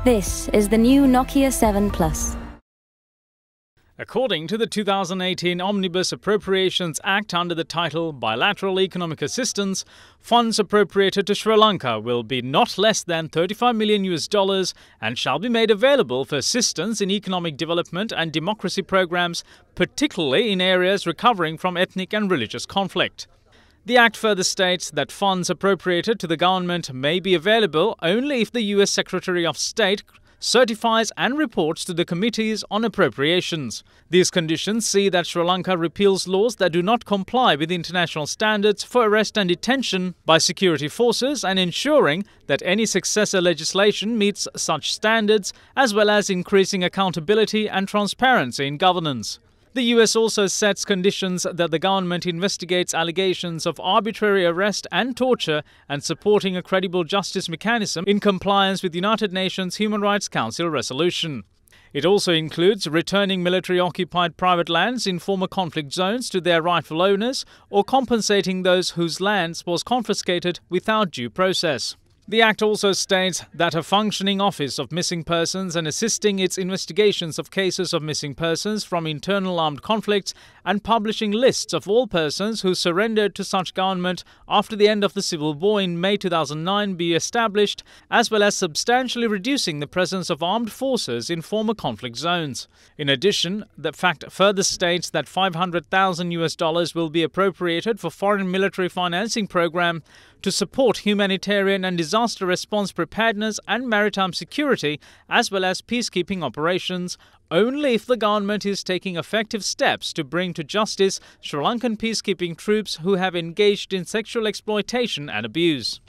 This is the new Nokia 7 Plus. According to the 2018 Omnibus Appropriations Act under the title Bilateral Economic Assistance, funds appropriated to Sri Lanka will be not less than $35 million and shall be made available for assistance in economic development and democracy programs, particularly in areas recovering from ethnic and religious conflict. The Act further states that funds appropriated to the government may be available only if the US Secretary of State certifies and reports to the Committees on Appropriations. These conditions see that Sri Lanka repeals laws that do not comply with international standards for arrest and detention by security forces and ensuring that any successor legislation meets such standards, as well as increasing accountability and transparency in governance. The US also sets conditions that the government investigates allegations of arbitrary arrest and torture and supporting a credible justice mechanism in compliance with United Nations Human Rights Council resolution. It also includes returning military-occupied private lands in former conflict zones to their rightful owners or compensating those whose lands was confiscated without due process. The Act also states that a functioning Office of Missing Persons and assisting its investigations of cases of missing persons from internal armed conflicts and publishing lists of all persons who surrendered to such government after the end of the civil war in May 2009 be established, as well as substantially reducing the presence of armed forces in former conflict zones. In addition, the fact further states that $500,000 will be appropriated for foreign military financing program to support humanitarian and disaster response preparedness and maritime security, as well as peacekeeping operations, only if the government is taking effective steps to bring to justice Sri Lankan peacekeeping troops who have engaged in sexual exploitation and abuse.